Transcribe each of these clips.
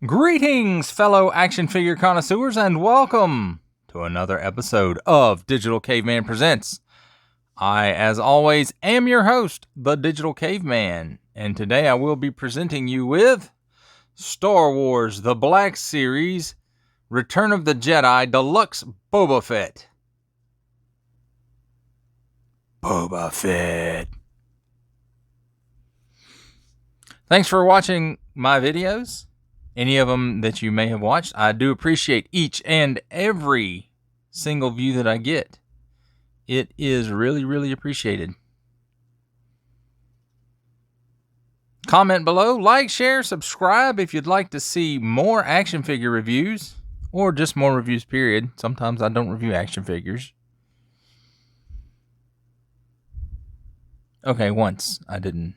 Greetings, fellow action figure connoisseurs, and welcome to another episode of Digital Caveman Presents. I, as always, am your host, the Digital Caveman, and today I will be presenting you with Star Wars, the Black Series, Return of the Jedi, Deluxe Boba Fett. Boba Fett. Thanks for watching my videos. Any of them that you may have watched, I do appreciate each and every single view that I get. It is really, really appreciated. Comment below, like, share, subscribe if you'd like to see more action figure reviews, or just more reviews, period. Sometimes I don't review action figures. Okay, once I didn't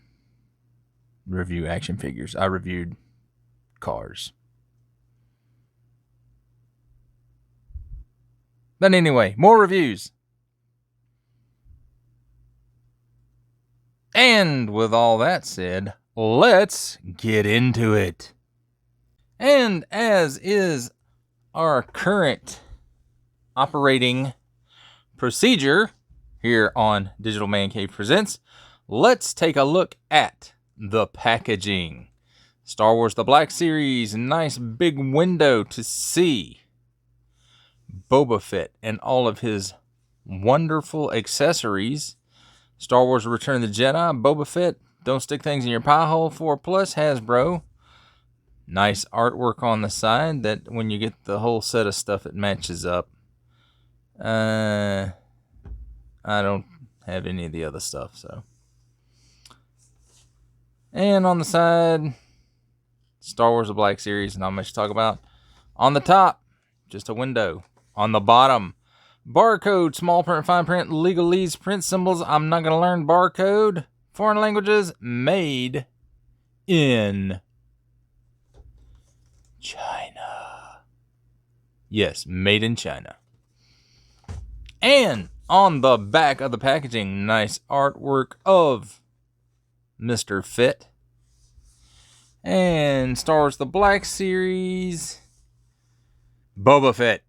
review action figures. I reviewed cars. But anyway, more reviews. And with all that said, let's get into it. And as is our current operating procedure here on Digital Man Cave Presents, let's take a look at the packaging. Star Wars The Black Series, nice big window to see Boba Fett and all of his wonderful accessories. Star Wars Return of the Jedi, Boba Fett, Don't Stick Things in Your Pie Hole 4 Plus, Hasbro. Nice artwork on the side that when you get the whole set of stuff, it matches up. I don't have any of the other stuff, so. And on the side, Star Wars The Black Series, not much to talk about. On the top, just a window. On the bottom, barcode, small print, fine print, legalese, print symbols. I'm not going to learn barcode. Foreign languages, made in China. Yes, made in China. And on the back of the packaging, nice artwork of Mr. Fett. And Star Wars The Black Series, Boba Fett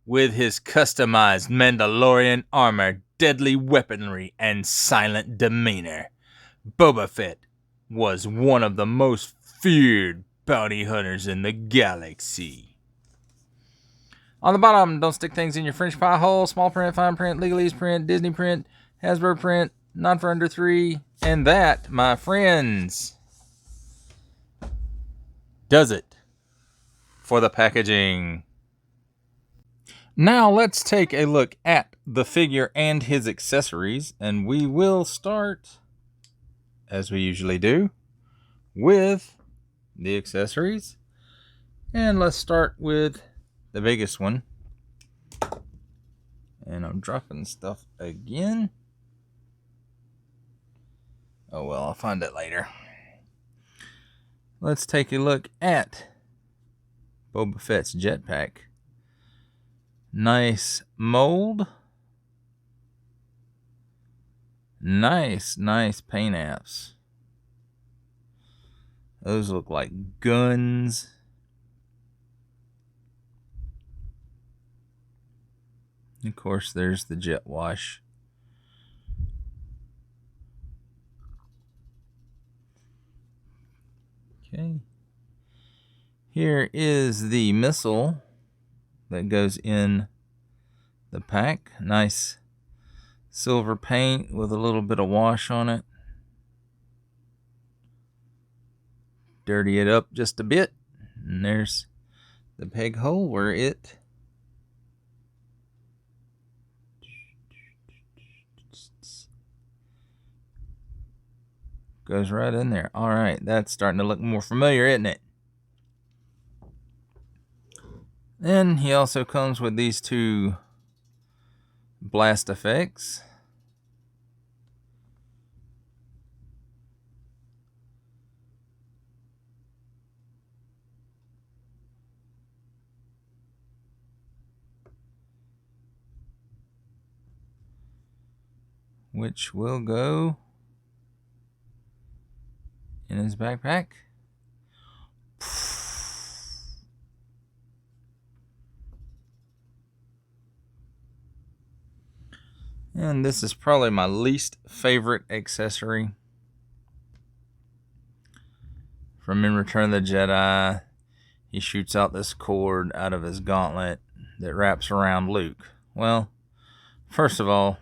with his customized Madalorian armor, deadly weaponry, and silent demeanor. Boba Fett was one of the most feared bounty hunters in the galaxy. On the bottom, don't stick things in your French pie hole. Small print, fine print, legalese print, Disney print, Hasbro print, not for under 3. And that, my friends, does it for the packaging. Now let's take a look at the figure and his accessories, and we will start, as we usually do, with the accessories. And let's start with the biggest one. And I'm dropping stuff again. Oh well, I'll find it later. Let's take a look at Boba Fett's jetpack. Nice mold. Nice paint apps. Those look like guns. Of course, there's the jet wash. Okay. Here is the missile that goes in the pack. Nice silver paint with a little bit of wash on it. Dirty it up just a bit. And there's the peg hole where it goes right in there. Alright, that's starting to look more familiar, isn't it? Then he also comes with these two blast effects. Which will go in his backpack. And this is probably my least favorite accessory from In Return of the Jedi. He shoots out this cord out of his gauntlet that wraps around Luke. Well, first of all,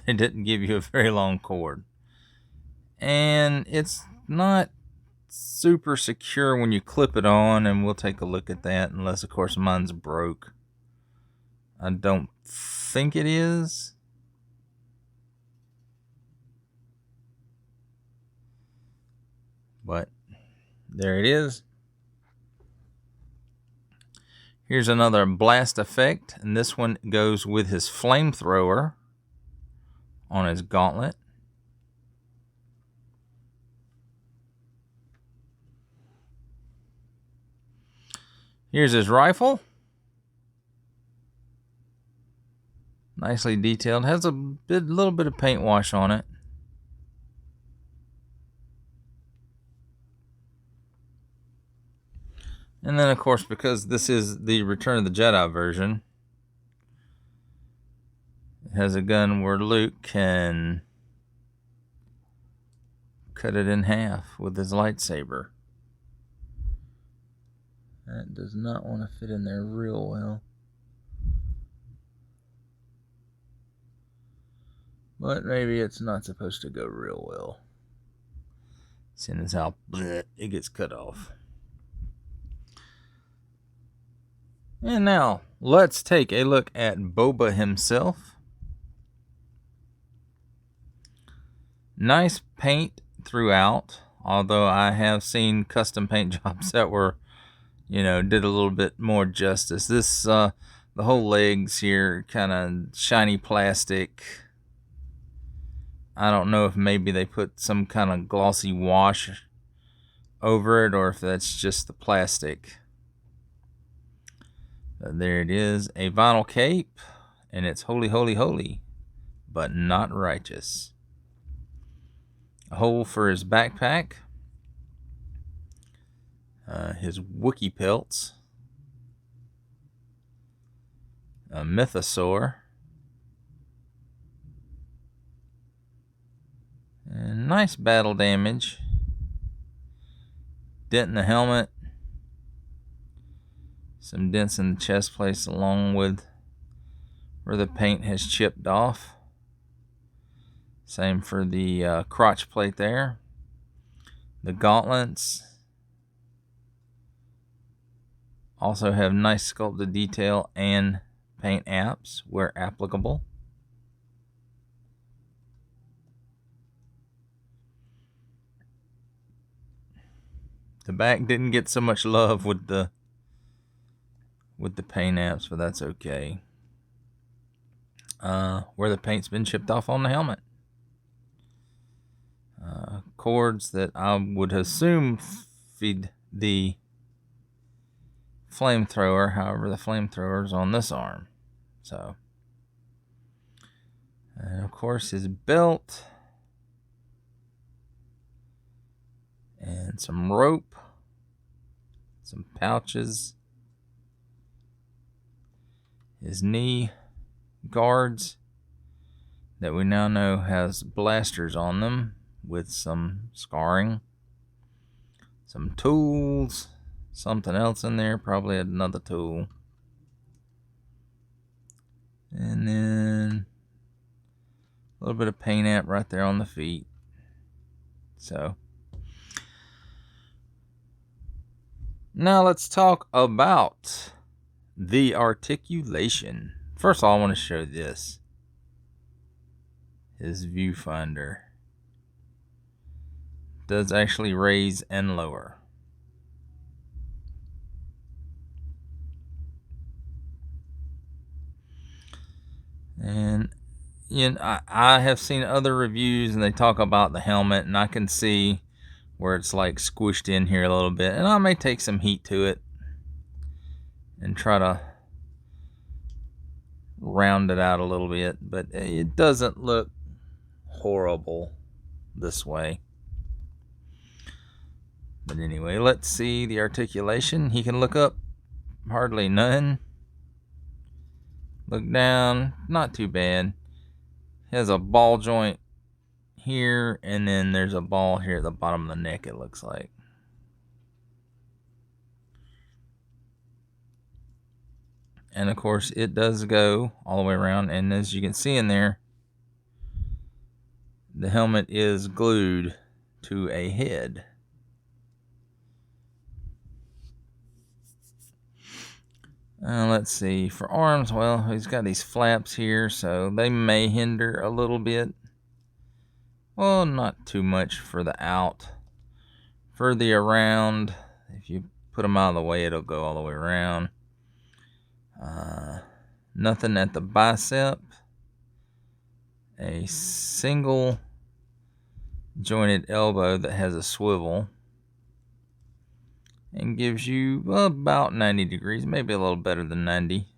they didn't give you a very long cord. And it's not super secure when you clip it on, and we'll take a look at that, unless, of course, mine's broke. I don't think it is. But there it is. Here's another blast effect, and this one goes with his flamethrower on his gauntlet. Here's his rifle. Nicely detailed. Has a little bit of paint wash on it. And then, of course, because this is the Return of the Jedi version, it has a gun where Luke can cut it in half with his lightsaber. That does not want to fit in there real well. But maybe it's not supposed to go real well, seeing as how it gets cut off. And now, let's take a look at Boba himself. Nice paint throughout, although I have seen custom paint jobs that were, did a little bit more justice. This, the whole legs here, kind of shiny plastic. I don't know if maybe they put some kind of glossy wash over it, or if that's just the plastic. There it is, a vinyl cape, and it's holy, holy, holy, but not righteous. A hole for his backpack, his Wookiee pelts, a mythosaur, and nice battle damage, dent in the helmet, some dents in the chest plate along with where the paint has chipped off. Same for the crotch plate there. The gauntlets also have nice sculpted detail and paint apps where applicable. The back didn't get so much love with the paint apps, but that's okay. Where the paint's been chipped off on the helmet. Cords that I would assume feed the flamethrower. However, the flamethrower's on this arm. So, and of course, his belt and some rope, some pouches, his knee guards that we now know has blasters on them with some scarring, some tools, something else in there, probably another tool, and then a little bit of paint app right there on the feet. So now let's talk about the articulation. First of all, I want to show this. His viewfinder does actually raise and lower. And I have seen other reviews and they talk about the helmet, and I can see where it's like squished in here a little bit, and I may take some heat to it and try to round it out a little bit, but it doesn't look horrible this way. But anyway, let's see the articulation. He can look up, hardly none. Look down, not too bad. has a ball joint here, and then there's a ball here at the bottom of the neck, it looks like. And of course, it does go all the way around, and as you can see in there, the helmet is glued to a head. Let's see, for arms, well, he's got these flaps here, so they may hinder a little bit. Well, not too much for the out. For the around, if you put them out of the way, it'll go all the way around. Nothing at the bicep. A single jointed elbow that has a swivel and gives you about 90 degrees, maybe a little better than 90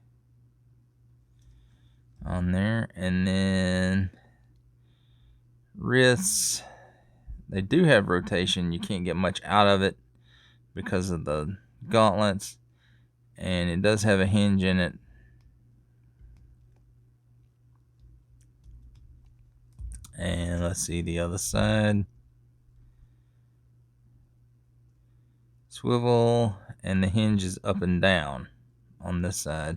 on there. And then wrists, they do have rotation. You can't get much out of it because of the gauntlets, and it does have a hinge in it. And let's see the other side. Swivel, and the hinge is up and down on this side.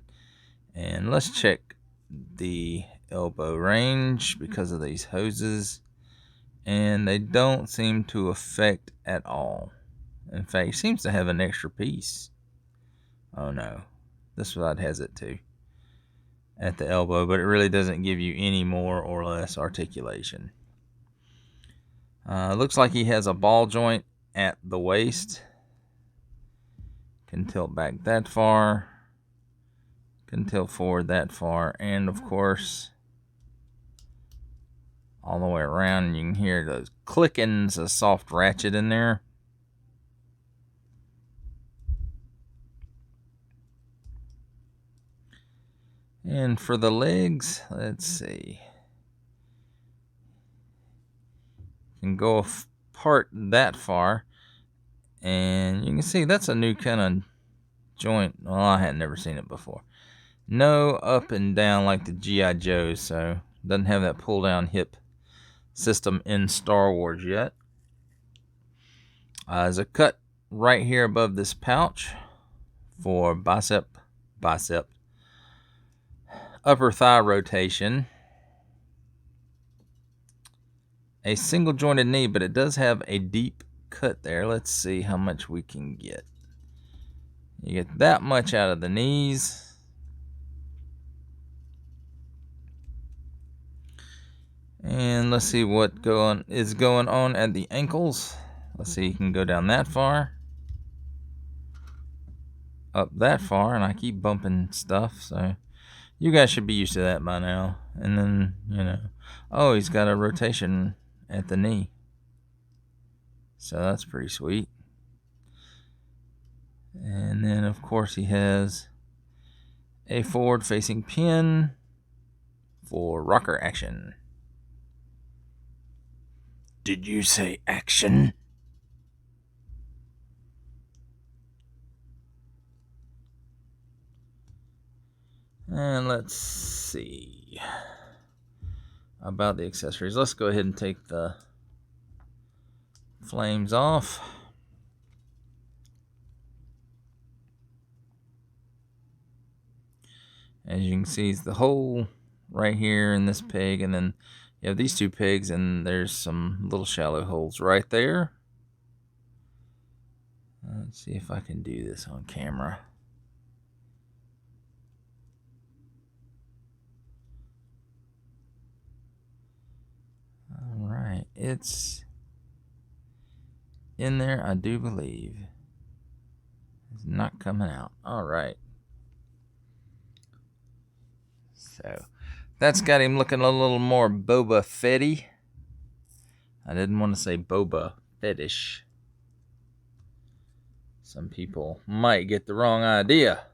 And let's check the elbow range because of these hoses, and they don't seem to affect at all. In fact, he seems to have an extra piece. Oh no, this side has it too at the elbow, but it really doesn't give you any more or less articulation. Looks like he has a ball joint at the waist. Can tilt back that far, can tilt forward that far, and of course all the way around. You can hear those clickings, a soft ratchet in there. And for the legs, let's see, you can go apart that far, and you can see that's a new kind of joint. Well, I had never seen it before. No up and down like the G.I. Joes, so doesn't have that pull down hip system in Star Wars yet. There's a cut right here above this pouch for bicep, upper thigh rotation. A single jointed knee, but it does have a deep cut there. Let's see how much we can get. You get that much out of the knees. And let's see what is going on at the ankles. Let's see, you can go down that far, up that far, and I keep bumping stuff, so you guys should be used to that by now. And then, you know, oh, he's got a rotation at the knee, so that's pretty sweet. And then, of course, he has a forward-facing pin for rocker action. Did you say action? And let's see about the accessories. Let's go ahead and take the flames off. As you can see, it's the hole right here in this peg, and then you have these two pegs, and there's some little shallow holes right there. Let's see if I can do this on camera. All right, it's in there, I do believe. It's not coming out. All right. So that's got him looking a little more Boba Fetty. I didn't want to say Boba Fetish. Some people might get the wrong idea.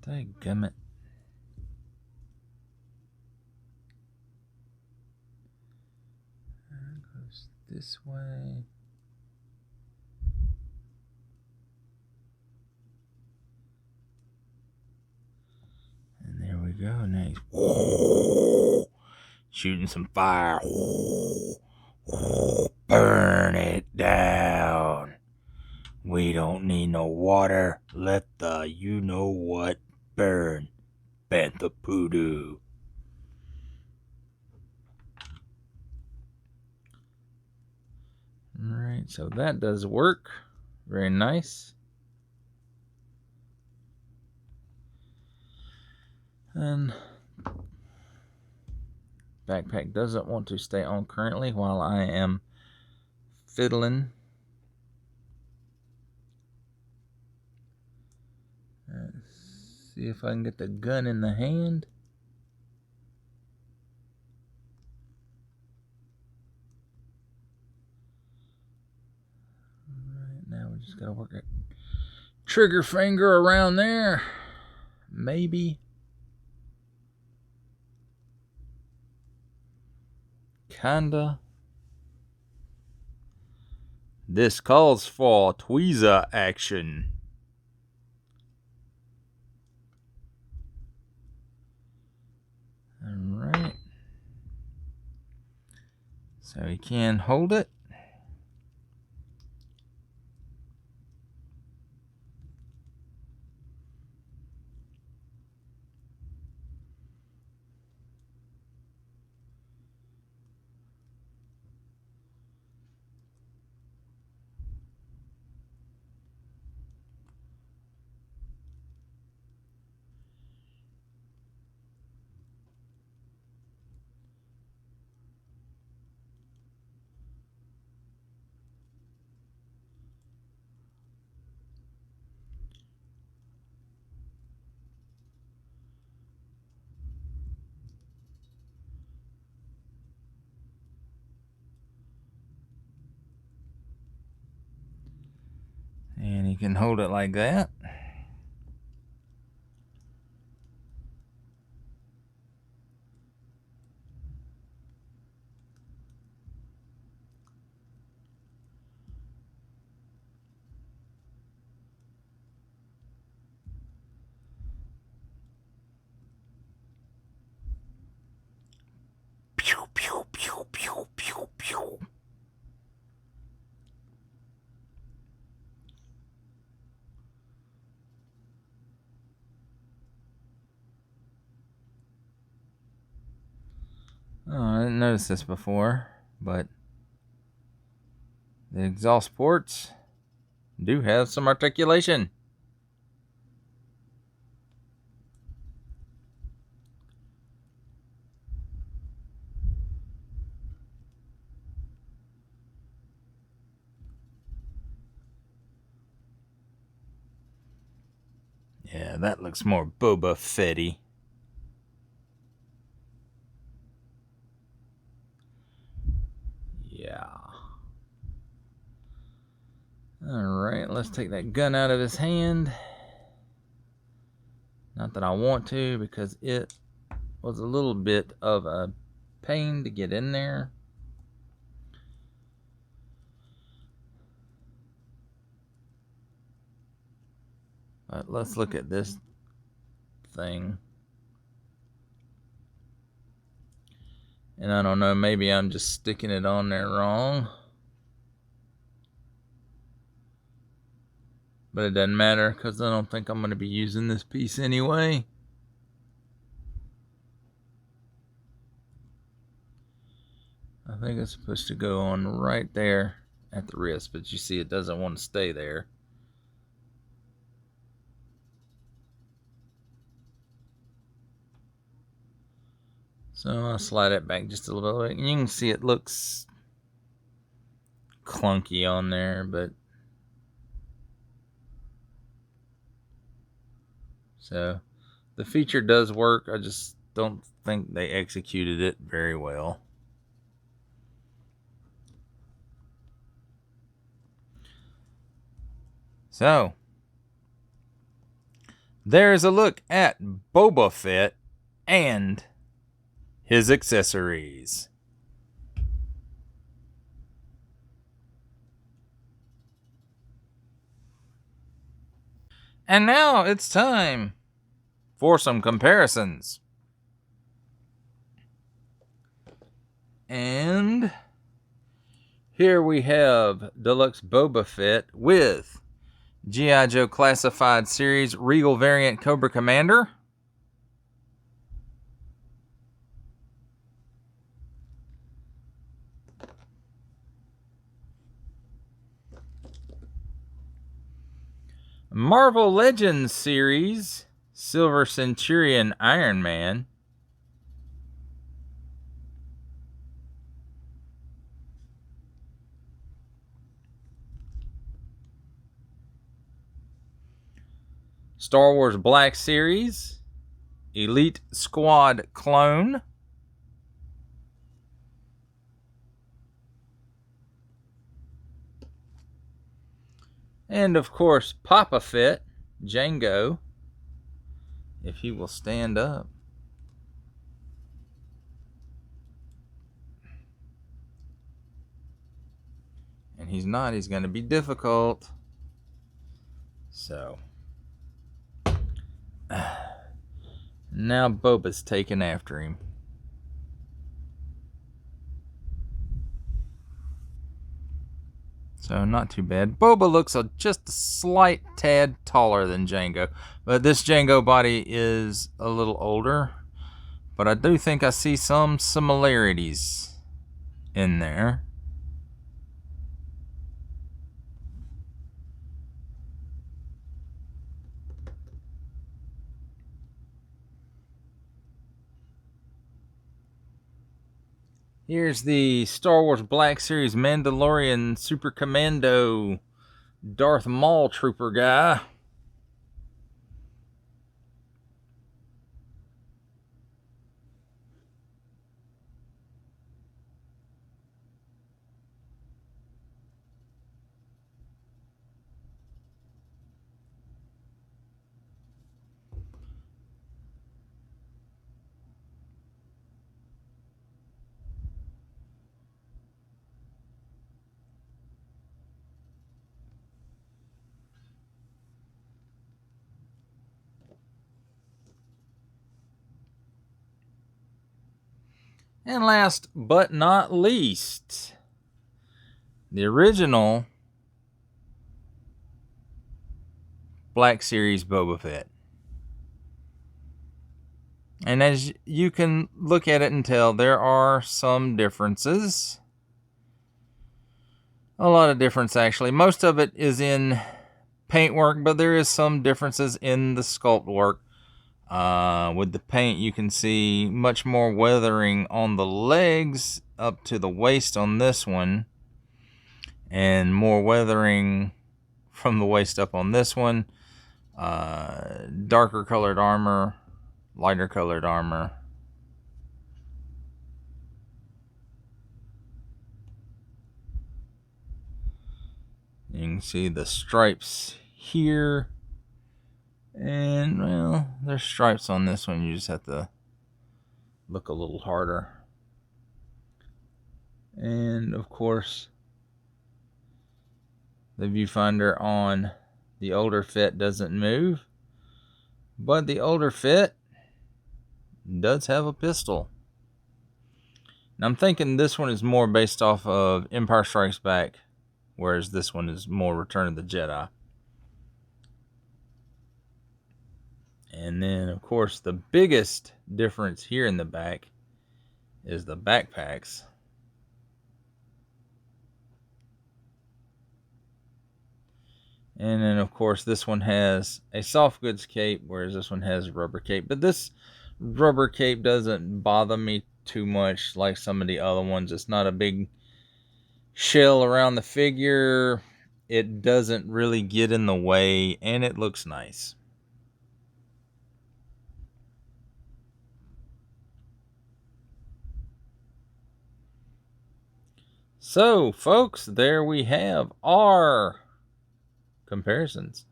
Dadgummit. Goes this way. And there we go. Next, shooting some fire. Burn it down. We don't need no water. Let the you-know-what burn. Bantha Poodoo. Alright, so that does work. Very nice. And backpack doesn't want to stay on currently while I am fiddling. Let's see if I can get the gun in the hand. Alright, now we just gotta work that trigger finger around there. Maybe. Kinda. This calls for tweezer action. Alright. So you can hold it. And you can hold it like that. Pew, pew, pew, pew, pew, pew. Oh, I didn't notice this before, but the exhaust ports do have some articulation. Yeah, that looks more Boba Fetty. Yeah. Alright, let's take that gun out of his hand. Not that I want to, because it was a little bit of a pain to get in there. But let's look at this thing. And I don't know, maybe I'm just sticking it on there wrong. But it doesn't matter, because I don't think I'm going to be using this piece anyway. I think it's supposed to go on right there at the wrist, but you see it doesn't want to stay there. So I'll slide it back just a little bit. You can see it looks clunky on there, but so the feature does work. I just don't think they executed it very well. So there's a look at Boba Fett and his accessories. And now it's time for some comparisons. And here we have Deluxe Boba Fett with G.I. Joe Classified Series Regal Variant Cobra Commander. Marvel Legends Series Silver Centurion Iron Man. Star Wars Black Series Elite Squad Clone. And of course, Papa Fett, Django, if he will stand up. And he's not, he's going to be difficult. So, now Boba's taking after him. So not too bad. Boba looks just a slight tad taller than Django. But this Django body is a little older. But I do think I see some similarities in there. Here's the Star Wars Black Series Mandalorian Super Commando Darth Maul Trooper guy. And last but not least, the original Black Series Boba Fett. And as you can look at it and tell, there are some differences. A lot of difference, actually. Most of it is in paintwork, but there is some differences in the sculpt work. With the paint, you can see much more weathering on the legs up to the waist on this one, and more weathering from the waist up on this one. Darker colored armor, lighter colored armor. You can see the stripes here. And, well, there's stripes on this one. You just have to look a little harder. And, of course, the viewfinder on the older Fett doesn't move. But the older Fett does have a pistol. Now, I'm thinking this one is more based off of Empire Strikes Back, whereas this one is more Return of the Jedi. And then, of course, the biggest difference here in the back is the backpacks. And then, of course, this one has a soft goods cape, whereas this one has a rubber cape. But this rubber cape doesn't bother me too much like some of the other ones. It's not a big shell around the figure. It doesn't really get in the way, and it looks nice. So, folks, there we have our comparisons.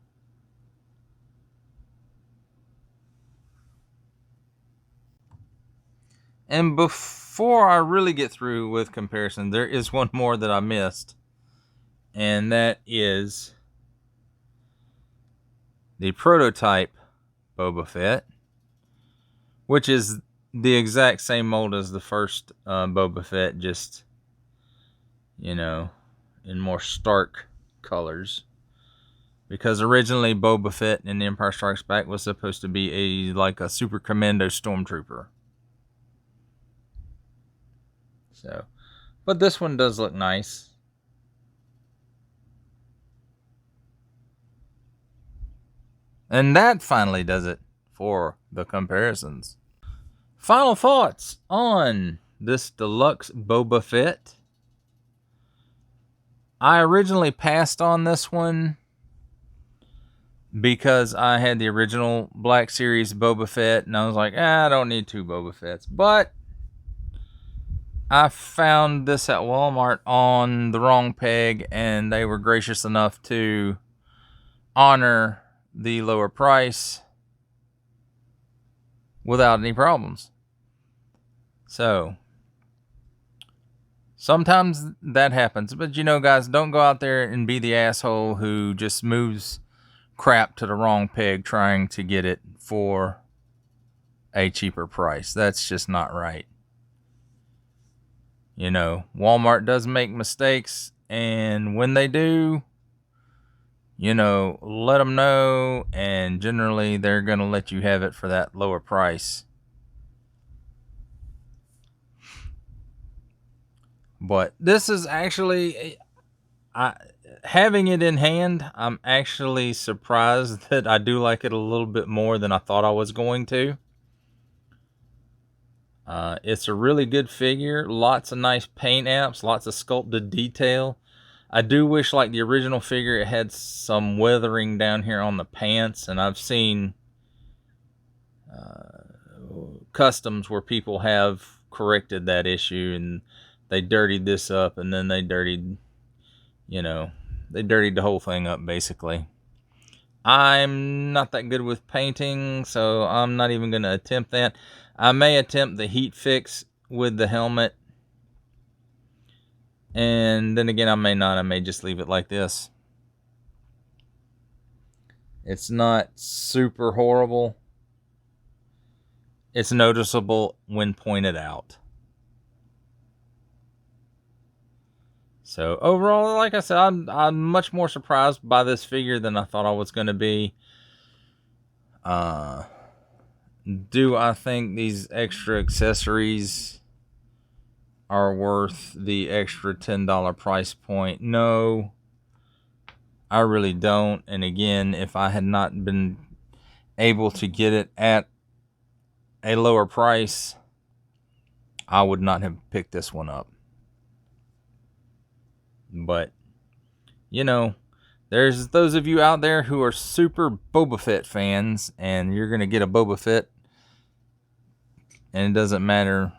And before I really get through with comparison, there is one more that I missed. And that is the prototype Boba Fett, which is the exact same mold as the first Boba Fett, just, you know, in more stark colors. Because originally Boba Fett in The Empire Strikes Back was supposed to be like a super commando stormtrooper. So, but this one does look nice. And that finally does it for the comparisons. Final thoughts on this Deluxe Boba Fett. I originally passed on this one because I had the original Black Series Boba Fett, and I was like, I don't need 2 Boba Fetts. But I found this at Walmart on the wrong peg, and they were gracious enough to honor the lower price without any problems. So, sometimes that happens. But, you know, guys, don't go out there and be the asshole who just moves crap to the wrong peg trying to get it for a cheaper price. That's just not right. You know, Walmart does make mistakes, and when they do, you know, let them know, and generally they're going to let you have it for that lower price. But this is actually, having it in hand, I'm actually surprised that I do like it a little bit more than I thought I was going to. It's a really good figure. Lots of nice paint apps, lots of sculpted detail. I do wish, like the original figure, it had some weathering down here on the pants. And I've seen customs where people have corrected that issue, and they dirtied this up, and then they dirtied, you know, they dirtied the whole thing up, basically. I'm not that good with painting, so I'm not even going to attempt that. I may attempt the heat fix with the helmet. And then again, I may not. I may just leave it like this. It's not super horrible. It's noticeable when pointed out. So overall, like I said, I'm much more surprised by this figure than I thought I was going to be. Do I think these extra accessories are worth the extra $10 price point? No, I really don't. And again, if I had not been able to get it at a lower price, I would not have picked this one up. But, you know, there's those of you out there who are super Boba Fett fans, and you're going to get a Boba Fett, and it doesn't matter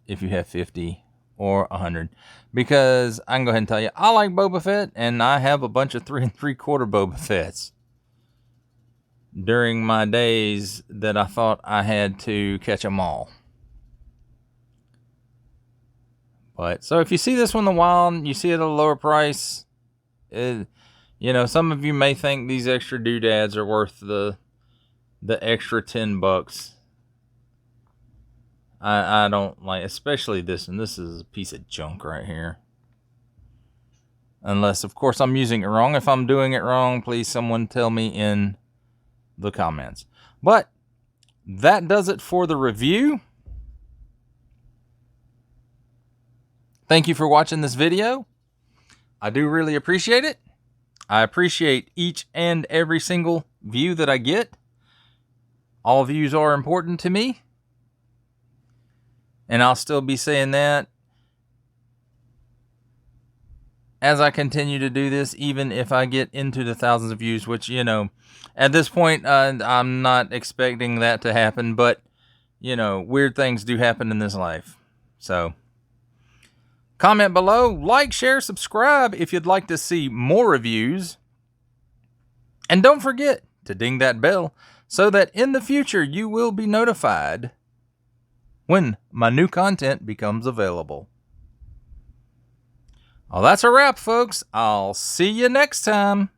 if you have 50 or 100. Because I can go ahead and tell you, I like Boba Fett, and I have a bunch of 3 3/4 Boba Fetts during my days that I thought I had to catch them all. But so if you see this one in the wild, you see it at a lower price, you know, some of you may think these extra doodads are worth the extra $10. I don't like, especially this one. This is a piece of junk right here. Unless, of course, I'm using it wrong. If I'm doing it wrong, please someone tell me in the comments. But that does it for the review. Thank you for watching this video. I do really appreciate it. I appreciate each and every single view that I get. All views are important to me. And I'll still be saying that as I continue to do this, even if I get into the thousands of views, which, you know, at this point, I'm not expecting that to happen. But, you know, weird things do happen in this life. So, comment below, like, share, subscribe if you'd like to see more reviews. And don't forget to ding that bell so that in the future you will be notified when my new content becomes available. Well, that's a wrap, folks. I'll see you next time.